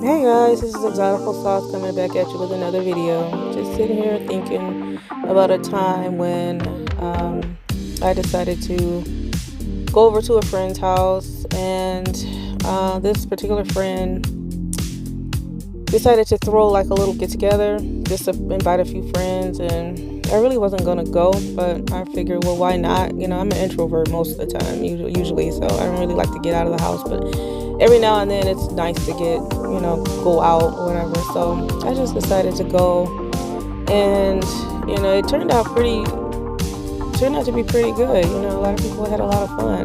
Hey guys, this is Exotical Sauce coming back at you with another video. Just sitting here thinking about a time when I decided to go over to a friend's house, and this particular friend decided to throw like a little get together, just to invite a few friends. And I really wasn't gonna go, but I figured, well, why not? You know, I'm an introvert most of the time, usually, so I don't really like to get out of the house, but every now and then it's nice to get, go out or whatever. So I just decided to go, and it turned out to be pretty good. A lot of people had a lot of fun.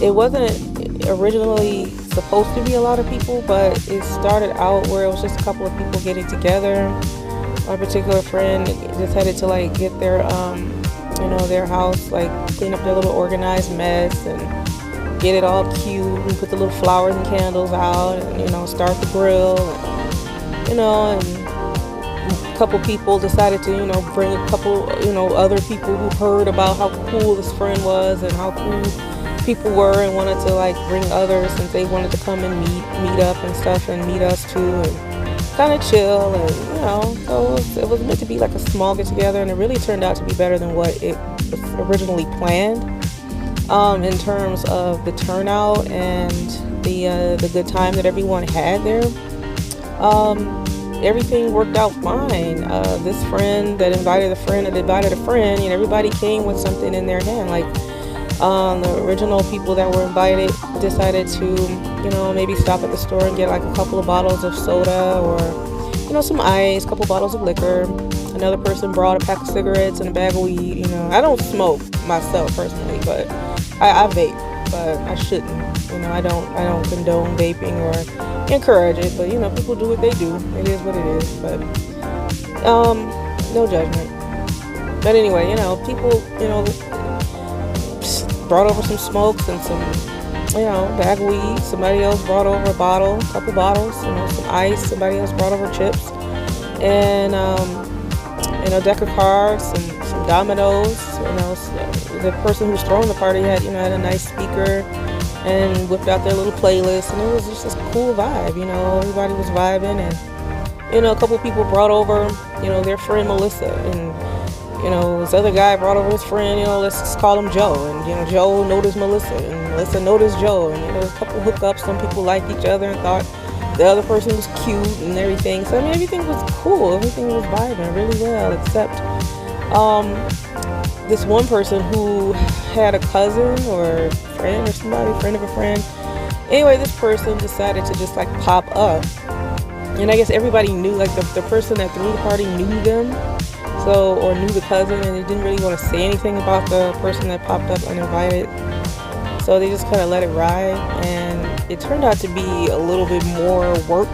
It wasn't originally supposed to be a lot of people, but it started out where it was just a couple of people getting together. My particular friend decided to like get their their house, like clean up their little organized mess and get it all cute and put the little flowers and candles out, and start the grill, and a couple people decided to bring a couple other people who heard about how cool this friend was and how cool people were, and wanted to like bring others since they wanted to come and meet up and stuff and meet us too, and kind of chill, and so it was meant to be like a small get together, and it really turned out to be better than what it was originally planned. In terms of the turnout and the good time that everyone had there, everything worked out fine. This friend that invited a friend that invited a friend, everybody came with something in their hand. Like the original people that were invited decided to, maybe stop at the store and get like a couple of bottles of soda or, some ice, a couple bottles of liquor. Another person brought a pack of cigarettes and a bag of weed. I don't smoke myself personally, but I vape, but I shouldn't. I don't condone vaping or encourage it, but people do what they do. It is what it is, but no judgment. But anyway, people brought over some smokes and some bag of weed. Somebody else brought over a couple bottles, some ice. Somebody else brought over chips and a deck of cards, some dominoes. The person who's throwing the party had a nice speaker and whipped out their little playlist, and it was just this cool vibe. Everybody was vibing, and a couple people brought over their friend Melissa, and this other guy brought over his friend, let's just call him Joe, and Joe noticed Melissa, and Melissa noticed Joe, and there was a couple hookups. Some people liked each other and thought the other person was cute and everything. So everything was cool. Everything was vibing really well, except this one person who had a cousin or friend or somebody, friend of a friend. Anyway, this person decided to just like pop up, and I guess everybody knew, like the person that threw the party knew them, or knew the cousin, and they didn't really want to say anything about the person that popped up uninvited. So they just kind of let it ride, and it turned out to be a little bit more work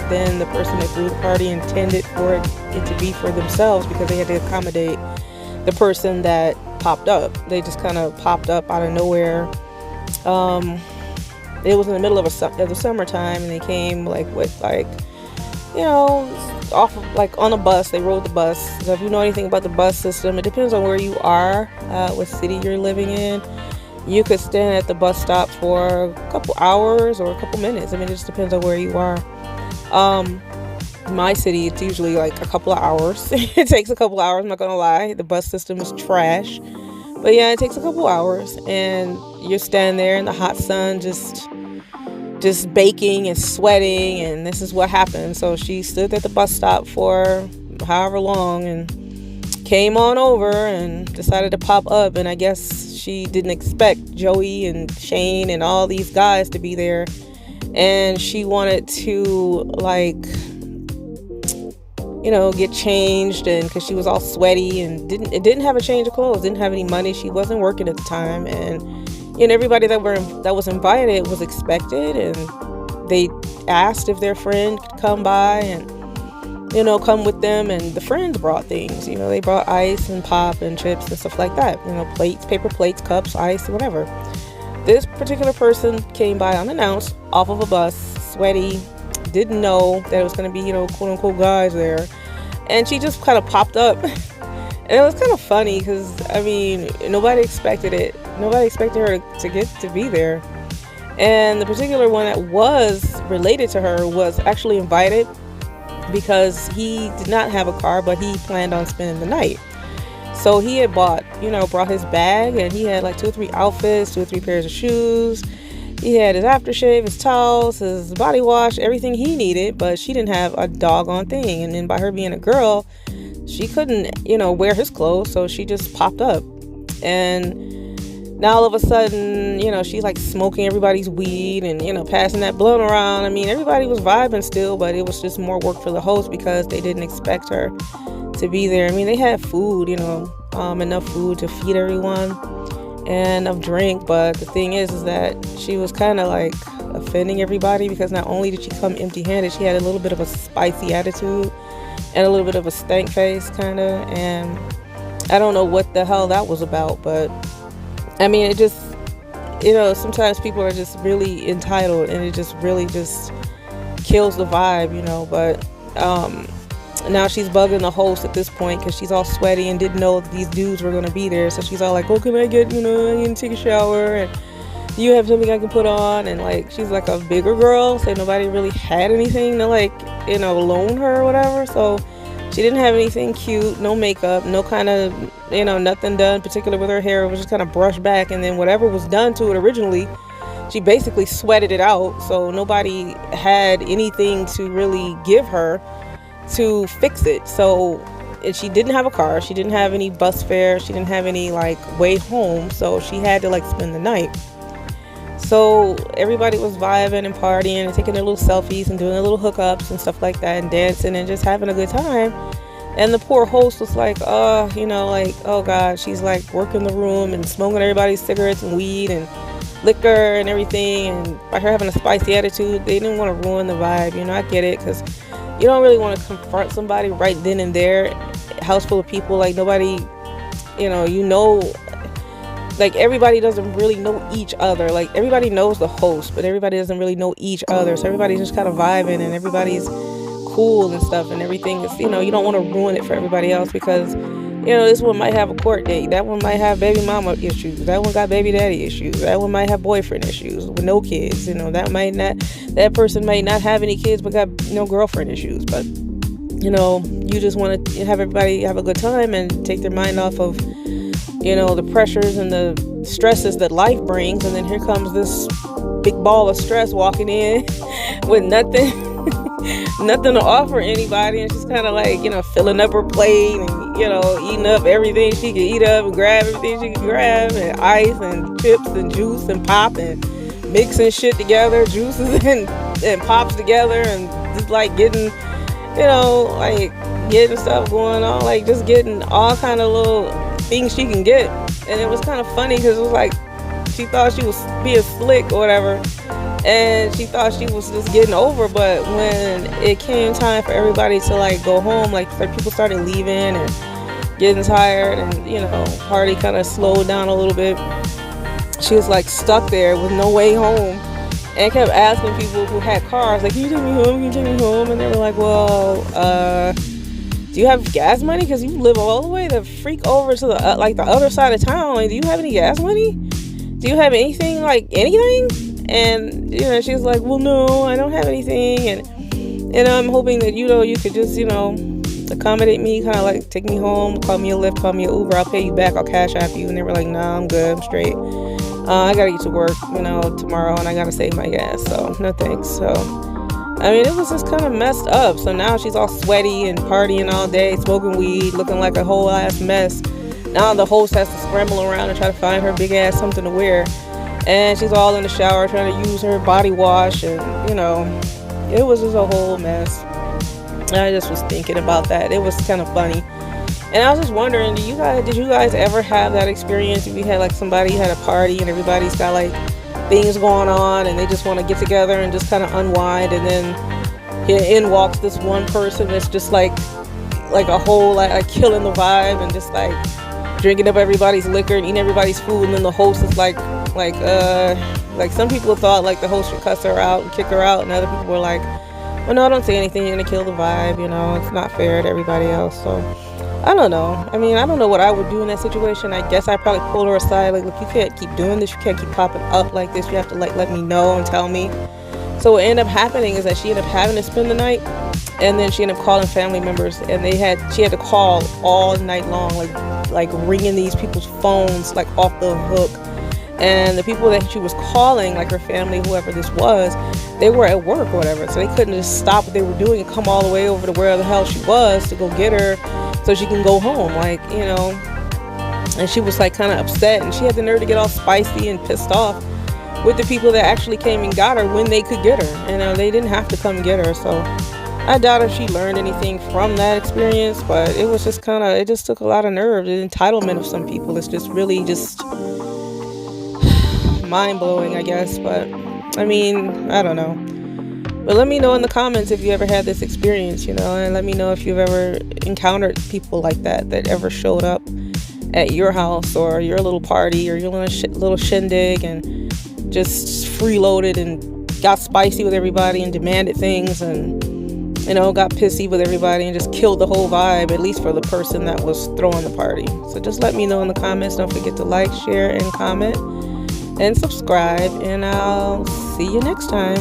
than the person that threw the party intended for it to be for themselves, because they had to accommodate the person that popped up. They just kind of popped up out of nowhere. It was in the middle of the summertime, and they came off of, like on a bus. They rode the bus. So if you know anything about the bus system, it depends on where you are, what city you're living in. You could stand at the bus stop for a couple hours or a couple minutes. It just depends on where you are. In my city, it's usually like a couple of hours. It takes a couple hours, I'm not gonna lie. The bus system is trash. But yeah, it takes a couple hours, and you're standing there in the hot sun, just baking and sweating, and this is what happened. So she stood at the bus stop for however long and came on over and decided to pop up, and I guess she didn't expect Joey and Shane and all these guys to be there, and she wanted to get changed, and because she was all sweaty and didn't have a change of clothes, didn't have any money, she wasn't working at the time, and everybody that was invited was expected, and they asked if their friend could come by and come with them, and the friends brought things. They brought ice and pop and chips and stuff like that, plates, paper plates, cups, ice, whatever. This particular person came by unannounced off of a bus, sweaty, didn't know that it was going to be quote unquote guys there, and she just kind of popped up. And it was kind of funny because nobody expected it. Nobody expected her to get to be there. And the particular one that was related to her was actually invited because he did not have a car, but he planned on spending the night. So he had brought his bag, and he had like 2 or 3 outfits, 2 or 3 pairs of shoes. He had his aftershave, his towels, his body wash, everything he needed, but she didn't have a doggone thing. And then by her being a girl, she couldn't, wear his clothes, so she just popped up. And now all of a sudden, she's like smoking everybody's weed and, passing that blunt around. I mean, everybody was vibing still, but it was just more work for the host because they didn't expect her to be there. I mean, they had food, enough food to feed everyone and of drink. But the thing is that she was kind of like offending everybody because not only did she come empty-handed, she had a little bit of a spicy attitude and a little bit of a stank face kind of. And I don't know what the hell that was about, but I mean, it just, sometimes people are just really entitled, and it just really just kills the vibe, but now she's bugging the host at this point because she's all sweaty and didn't know these dudes were going to be there. So she's all like, oh, can I get, I need to take a shower, and you have something I can put on? And like, she's like a bigger girl, so nobody really had anything to like, loan her or whatever. So she didn't have anything cute, no makeup, no kind of, nothing done particular with her hair. It was just kind of brushed back, and then whatever was done to it originally, she basically sweated it out. So nobody had anything to really give her to fix it. So, and she didn't have a car, she didn't have any bus fare, she didn't have any like way home, so she had to like spend the night. So everybody was vibing and partying and taking their little selfies and doing their little hookups and stuff like that and dancing and just having a good time. And the poor host was like, oh God, she's like working the room and smoking everybody's cigarettes and weed and liquor and everything. And by her having a spicy attitude, they didn't want to ruin the vibe. I get it, because you don't really want to confront somebody right then and there, a house full of people, like nobody, like everybody doesn't really know each other. Like everybody knows the host, but everybody doesn't really know each other. So everybody's just kind of vibing and everybody's cool and stuff, and everything is, you don't want to ruin it for everybody else, because this one might have a court date, that one might have baby mama issues, that one got baby daddy issues, that one might have boyfriend issues with no kids, that person might not have any kids but got no girlfriend issues. But you just want to have everybody have a good time and take their mind off of the pressures and the stresses that life brings. And then here comes this big ball of stress walking in with nothing to offer anybody, and she's kind of like filling up her plate and eating up everything she can eat up and grab everything she can grab, and ice and chips and juice and pop, and mixing shit together, juices and pops together, and just like getting getting stuff going on, like just getting all kind of little things she can get. And it was kind of funny because it was like she thought she was being slick or whatever, and she thought she was just getting over. But when it came time for everybody to like go home, like people started leaving and getting tired, and party kind of slowed down a little bit, she was like stuck there with no way home, and kept asking people who had cars, like, can you take me home, can you take me home? And they were like, well, do you have gas money? Because you live all the way the freak over to the the other side of town. Like, do you have any gas money? Do you have anything, like anything? And she was like, well, no, I don't have anything. And I'm hoping that you could just accommodate me, kind of like take me home, call me a Lyft, call me an Uber, I'll pay you back, I'll cash app you. And they were like, nah, I'm good, I'm straight. I gotta get to work, tomorrow, and I gotta save my gas, so no thanks. So I mean, it was just kind of messed up. So now she's all sweaty and partying all day, smoking weed, looking like a whole ass mess. Now the host has to scramble around and try to find her big ass something to wear. And she's all in the shower trying to use her body wash, and it was just a whole mess. I just was thinking about that. It was kind of funny. And I was just wondering, did you guys ever have that experience? If you had like somebody had a party and everybody's got like things going on and they just want to get together and just kind of unwind, and then in walks this one person that's just like a whole like killing the vibe and just like drinking up everybody's liquor and eating everybody's food, and then the host is like some people thought like the host should cuss her out and kick her out, and other people were like, well, no, don't say anything, you're gonna kill the vibe, it's not fair to everybody else. So I don't know. I mean, I don't know what I would do in that situation. I guess I'd probably pull her aside, like, look, you can't keep doing this, you can't keep popping up like this, you have to like let me know and tell me, So what ended up happening is that she ended up having to spend the night, and then she ended up calling family members, and she had to call all night long, like ringing these people's phones like off the hook. And the people that she was calling, like her family, whoever this was, they were at work or whatever, so they couldn't just stop what they were doing and come all the way over to where the hell she was to go get her so she can go home, like, you know. And she was like kind of upset, and she had the nerve to get all spicy and pissed off with the people that actually came and got her when they could get her. You know, they didn't have to come and get her. So I doubt if she learned anything from that experience, but it was just kind of, it just took a lot of nerve. The entitlement of some people is just really just mind-blowing, I guess. But I mean, I don't know. But let me know in the comments if you ever had this experience, you know, and let me know if you've ever encountered people like that ever showed up at your house or your little party or your little shindig and just freeloaded and got spicy with everybody and demanded things and, you know, got pissy with everybody and just killed the whole vibe, at least for the person that was throwing the party. So just let me know in the comments. Don't forget to like, share, and comment, and subscribe, and I'll see you next time.